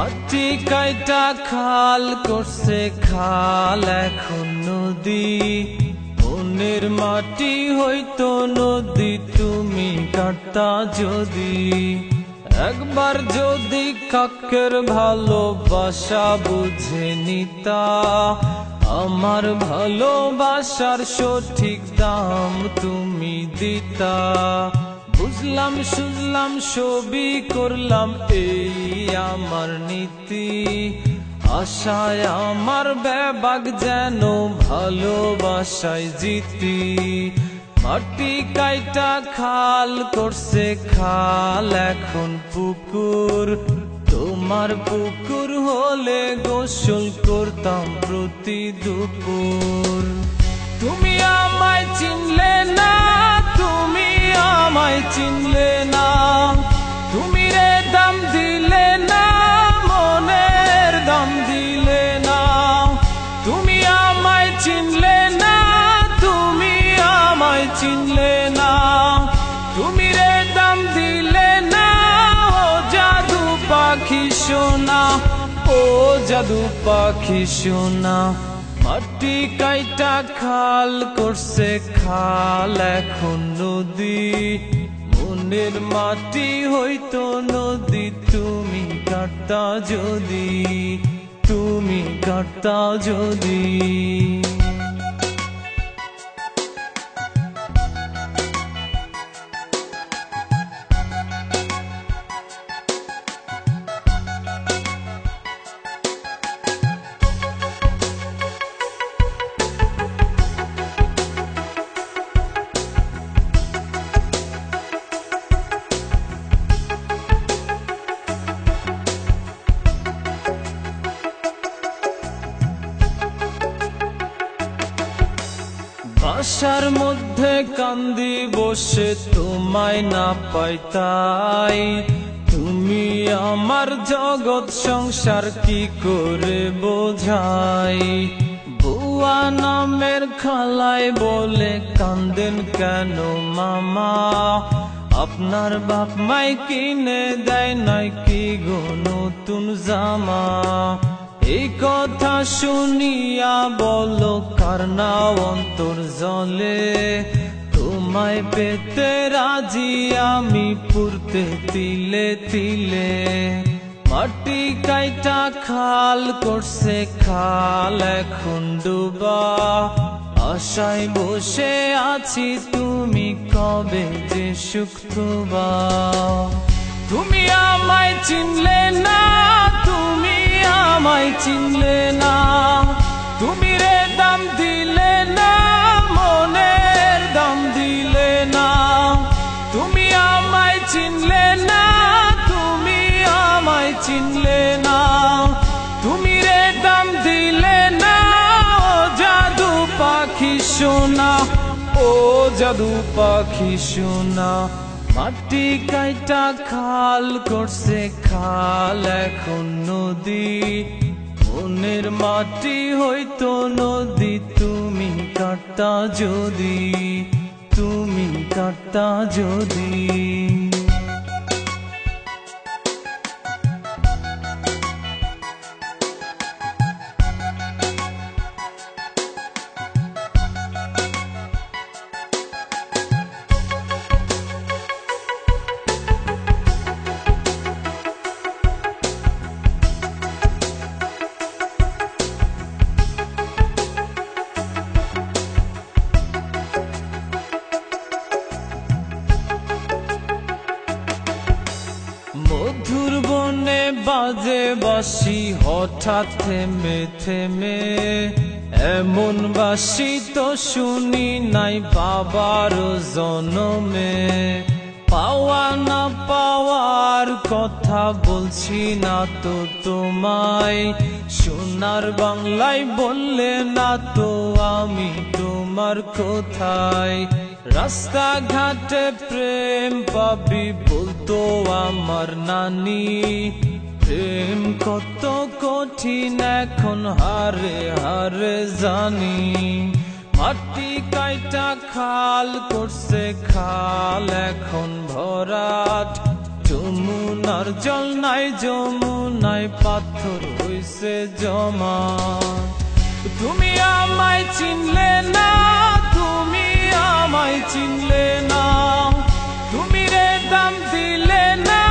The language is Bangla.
মাটি কাইটা খাল করছে খাল এখন নদী। মনের মাটি হইতো নদী তুমি কাটতা যদি। একবার যদি কাকের ভালোবাসা বুঝে নিতা, আমার ভালোবাসার সঠিক দাম তুমি দিতা। বুঝলাম শুনলাম সবই করলাম এই আমার নীতি। আশায় আমার বেবাগ যেন ভালোবাসায় জিতি। মাটি কাইটা খাল করছে খাল এখন পুকুর। তোমার পুকুর হলে গোসল করতাম প্রতি দুপুর। তুমি আমায় চিনলে না, তুমি আমায় চিনলে না। তুমি রে দাম দিলে না, মনের দাম দিলে না। তুমি আমায় চিনলে না, তুমি আমায় চিনলে না। তুমি রে দাম দিলে না, ও জাদু পাখি সোনা, ও জাদু পাখি সোনা। মাটি কাইটা খাল করছে খাল এখন নদী। মনের মাটি হইতো নদী তুমি কাটতা যদি, তুমি কাটতা যদি। বাসার মধ্যে কান্দি বসে তোমায় না পাইতাই। তুমি আমার জগৎ সংসার কি করে বোঝাই। বুয়া নামের খালায় বলে কান্দেন কেন মামা। আপনার বাপ মাই কিনে দেয় নাই কি গো নতুন জামা। এই কথা শুনিয়া বলো কার না অন্তর জলে। তোমায় পেতে রাজি আমি পুরতে তিলে তিলে। মাটি কাইটা খাল করছে খাল এখন ডুবা। আশায় বসে আছি তুমি কবে যে সুখ থুবা। তুমি আমায় চিনলে না, তুমি আমায় চিনলে না। তুমি রে দাম দিলে না, মনের দাম দিলে না। তুমি আমায় চিনলে না, তুমি আমায় চিনলে না। তুমি রে দাম দিলে না, ও জাদু পাখি সোনা, ও জাদু পাখি সোনা। মাটি কাইটা খাল করছে খাল এখন নদী। মনের মাটি হইতো নদী তুমি কাটতা যদি, তুমি কাটতা যদি। মধুর বনে বাজে বাঁশি হঠাৎ থেমে থেমে। এমন বাঁশি তো শুনি নাই বাবার জনমে। পাওয়া না পাওয়ার কথা বলছি না তো তোমায়। সোনার বাংলায় বললে না তো আমি তোমার কোথায়। রাস্তাঘাটে প্রেম পাবি বলতো আমার নানি। প্রেম কত কঠিন এখন হারে হারে জানি। মাটি কাইটা খাল করছে খাল এখন ভরাট। যমুনার জল নাই, যমুনায় পাথর হইছে জমা। তুমি আমায় চিনলে না, তুমি আমায় চিনলে না, তুমি রে দাম দিলে না,